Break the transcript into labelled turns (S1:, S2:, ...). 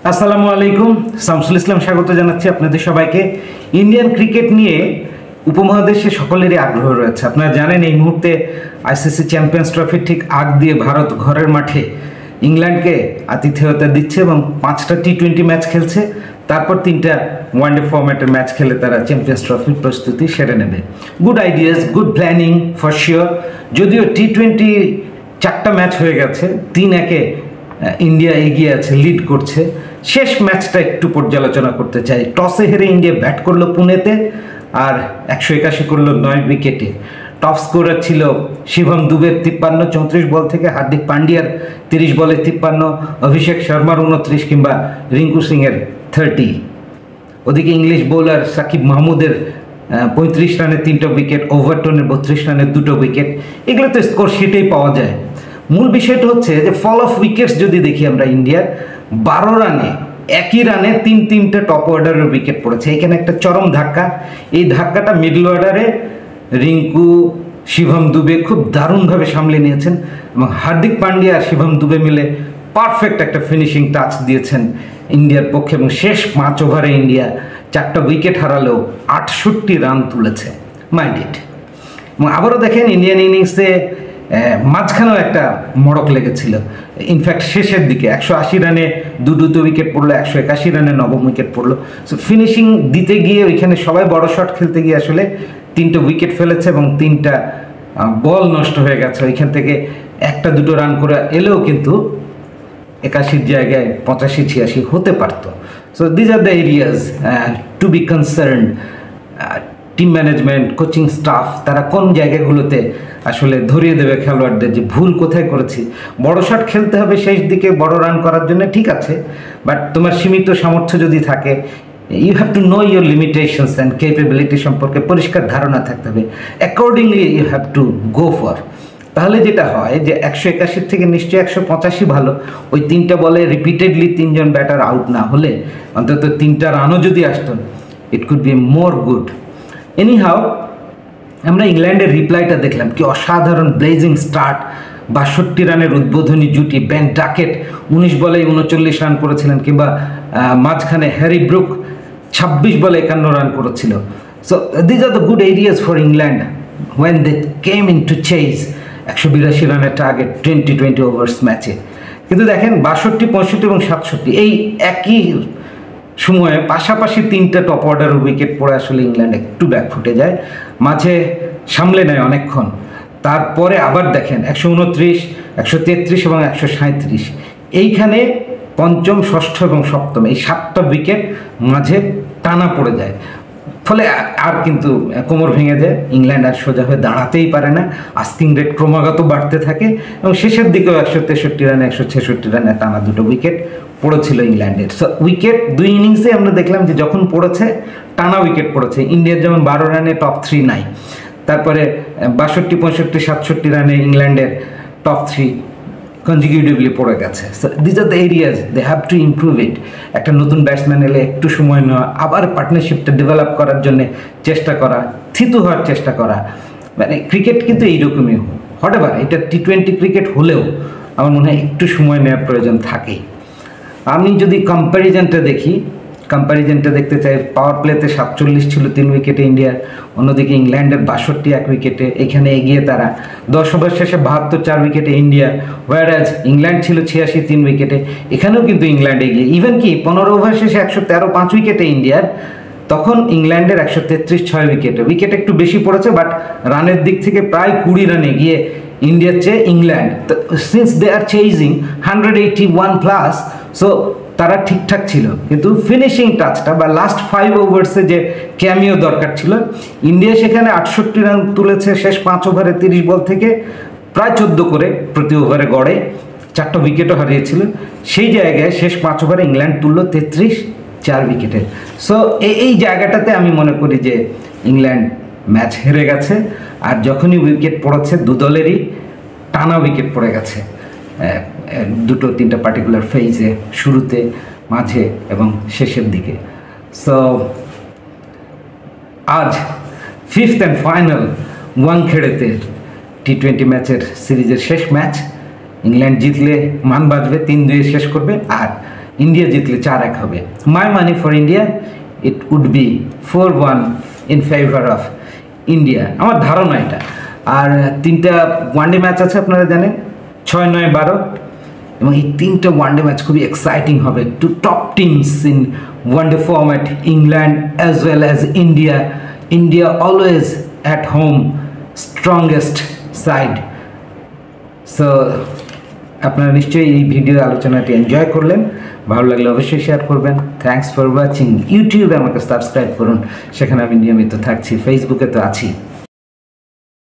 S1: আসসালামু আলাইকুম, শামসুল ইসলাম স্বাগত জানাচ্ছি আপনাদের সবাইকে। ইন্ডিয়ান ক্রিকেট নিয়ে উপমহাদেশে সকলেরই আগ্রহ রয়েছে। আপনারা জানেন এই মুহূর্তে আইসিসি চ্যাম্পিয়ন্স ট্রফির ঠিক আগ দিয়ে ভারত ঘরের মাঠে ইংল্যান্ডকে আতিথেয়তা দিচ্ছে এবং 5টা টি-20 ম্যাচ খেলছে। তারপর 3টা ওয়ানডে ফরম্যাটের ম্যাচ খেলে তারা চ্যাম্পিয়ন্স ট্রফির প্রস্তুতি সেরে নেবে। Good ideas, good planning for sure. যদিও টি-20 4টা ম্যাচ হয়ে গেছে, 3-1 ইন্ডিয়া এগিয়ে আছে, লিড করছে। শেষ ম্যাচটা একটু পর্যালোচনা করতে চাই। টসে হেরে ইন্ডিয়া ব্যাট করলো পুনেতে আর 181 করলো 9 উইকেটে। টপ স্কোরার ছিল শিবম দুবের 53 34 বল থেকে, হার্দিক পান্ডিয়ার 30 বলে 53, অভিষেক শর্মার 29 কিংবা রিঙ্কু সিংয়ের 30। ওদিকে ইংলিশ বোলার সাকিব মাহমুদের 35 রানে 3টা উইকেট, ওভারটনের 32 রানে 2টো উইকেট। এগুলো তো স্কোর শিটেই পাওয়া যায়। মূল বিষয়টা হচ্ছে যে ফল অফ উইকেটস যদি দেখি আমরা, ইন্ডিয়ার 12 রানে একই রানে 3-3টে টপ অর্ডারের উইকেট পড়েছে। এখানে একটা চরম ধাক্কা। এই ধাক্কাটা মিডল অর্ডারে রিঙ্কু, শিবম দুবে খুব দারুণভাবে সামলে নিয়েছেন এবং হার্দিক পান্ডিয়া আর শিবম দুবে মিলে পারফেক্ট একটা ফিনিশিং টাচ দিয়েছেন ইন্ডিয়ার পক্ষে এবং শেষ 5 ওভারে ইন্ডিয়া 4টা উইকেট হারালেও 68 রান তুলেছে। Mind it. এবং আবারও দেখেন ইন্ডিয়ান ইনিংসে মাঝখানেও একটা মড়ক লেগেছিল। ইনফ্যাক্ট শেষের দিকে 180 রানে দুটো উইকেট পড়লো, 181 রানে নবম উইকেট পড়লো। সো ফিনিশিং দিতে গিয়ে ওইখানে সবাই বড় শট খেলতে গিয়ে আসলে 3টা উইকেট ফেলেছে এবং 3টা বল নষ্ট হয়ে গেছে। ওইখান থেকে 1-2 রান করে এলেও কিন্তু 81 জায়গায় 85-86 হতে পারত। So these are the areas to be concern. Team management, coaching staff, তারা কোন জায়গাগুলোতে আসলে ধরিয়ে দেবে খেলোয়াড়দের যে ভুল কোথায় করেছি। বড় শট খেলতে হবে শেষ দিকে বড় রান করার জন্য, ঠিক আছে, বাট তোমার সীমিত সামর্থ্য যদি থাকে, you have to know your limitations and capability সম্পর্কে পরিষ্কার ধারণা থাকতে হবে। Accordingly you have to go for. তাহলে যেটা হয় যে 181 থেকে নিশ্চয়ই 185 ভালো। ওই 3টা বলে রিপিটেডলি 3জন ব্যাটার আউট না হলে অন্তত 3টা রানও যদি আসতো, it could be more good. Anyhow, আমরা ইংল্যান্ডের রিপ্লাইটা দেখলাম, কি অসাধারণ ব্লেজিং স্টার্ট। 62 রানের উদ্বোধনী জুটি। বেন ডাকেট 19 বলে 39 রান করেছিলেন, কিংবা মাঝখানে হ্যারি ব্রুক 26 বলে 51 রান করেছিল। So these are the good areas for England when they came in to chase 182 রানের টার্গেট 20 ওভার্স ম্যাচে। কিন্তু দেখেন 62, 65 এবং 67 এই একই সময়ে পাশাপাশি 3টা টপ অর্ডার উইকেট পড়ে আসলে ইংল্যান্ড একটু ব্যাক ফুটে যায়, মাঝে সামলে নেয় অনেকক্ষণ। তারপরে আবার দেখেন 129, 133 এবং 137 এইখানে পঞ্চম, ষষ্ঠ এবং সপ্তম এই 7টা উইকেট মাঝে টানা পড়ে যায়। ফলে আর কিন্তু কোমর ভেঙে যায়, ইংল্যান্ড আর সোজা হয়ে দাঁড়াতেই পারে না। আস্কিং রেট ক্রমাগত বাড়তে থাকে এবং শেষের দিকেও 163 রানে 166 রানে টানা 2টো উইকেট পড়েছিল ইংল্যান্ডের। সো উইকেট 2 ইনিংসে আমরা দেখলাম যে যখন পড়েছে টানা উইকেট পড়েছে। ইন্ডিয়ার যেমন 12 রানে টপ 3 নাই, তারপরে 62, 65, 67 রানে ইংল্যান্ডের টপ 3 কনজিকিউটিভলি পড়ে গেছে। So these are the areas they have to improve it. একটা নতুন ব্যাটসম্যান এলে একটু সময় নেওয়া, আবার পার্টনারশিপটা ডেভেলপ করার জন্য চেষ্টা করা, থিতু হওয়ার চেষ্টা করা। মানে ক্রিকেট কিন্তু এইরকমই হতে পারে। এটা টি-20 ক্রিকেট হলেও আমার মনে হয় একটু সময় নেওয়ার প্রয়োজন থাকেই। আমি যদি কম্প্যারিজনটা দেখতে চাই, পাওয়ার প্লেতে 47 ছিল 3 উইকেটে ইন্ডিয়ার, অন্যদিকে ইংল্যান্ডের 62 1 উইকেটে। এখানে এগিয়ে তারা 10 ওভার শেষে 72 4 উইকেটে ইন্ডিয়া, ওয়ারাজ ইংল্যান্ড ছিল 86 3 উইকেটে। এখানেও কিন্তু ইংল্যান্ড এগিয়ে। ইভেন কি 15 ওভার শেষে 113 5 উইকেটে ইন্ডিয়ার, তখন ইংল্যান্ডের 133 6 উইকেটে। উইকেট একটু বেশি পড়েছে, বাট রানের দিক থেকে প্রায় 20 রানে এগিয়ে ইন্ডিয়ার চেয়ে England. Since they are chasing 181+, so তারা ঠিকঠাক ছিল। কিন্তু ফিনিশিং টাচটা বা লাস্ট 5 ওভার্সে যে ক্যামিও দরকার ছিল, ইন্ডিয়া সেখানে 68 রান তুলেছে শেষ 5 ওভারে 30 বল থেকে, প্রায় 14 করে প্রতি ওভারে গড়ে, 4টা উইকেটও হারিয়েছিল। সেই জায়গায় শেষ 5 ওভারে ইংল্যান্ড তুললো 33 4 উইকেটে। সো এই জায়গাটাতে আমি মনে করি যে ইংল্যান্ড ম্যাচ হেরে গেছে। আর যখনই উইকেট পড়েছে দু দলেরই টানা উইকেট পড়ে গেছে 2-3টা পার্টিকুলার ফেজে, শুরুতে, মাঝে এবং শেষের দিকে। সো আজ 5th অ্যান্ড ফাইনাল ওয়াংখেড়েতে টি-20 ম্যাচের সিরিজের শেষ ম্যাচ। ইংল্যান্ড জিতলে মান বাঁচবে, 3-2 শেষ করবে। আর ইন্ডিয়া জিতলে 4-1 হবে। My money for India, it would be 4-1 in favour of India, আমার ধারণা এটা। আর 3টা ওয়ানডে ম্যাচ আছে আপনারা জানেন, 6, 9, 12, এবং এই 3টা ওয়ানডে ম্যাচ খুবই এক্সাইটিং হবে। Two top teams in one day format, England as well as India. India always at home, strongest side. So আপনারা নিশ্চয়ই এই ভিডিও আলোচনাটি এনজয় করলেন, ভালো লাগলে অবশ্যই শেয়ার করবেন। Thanks for watching. ইউটিউবে আমাকে সাবস্ক্রাইব করুন, সেখানে আমি নিয়মিত থাকছি। ফেসবুকে তো আছি।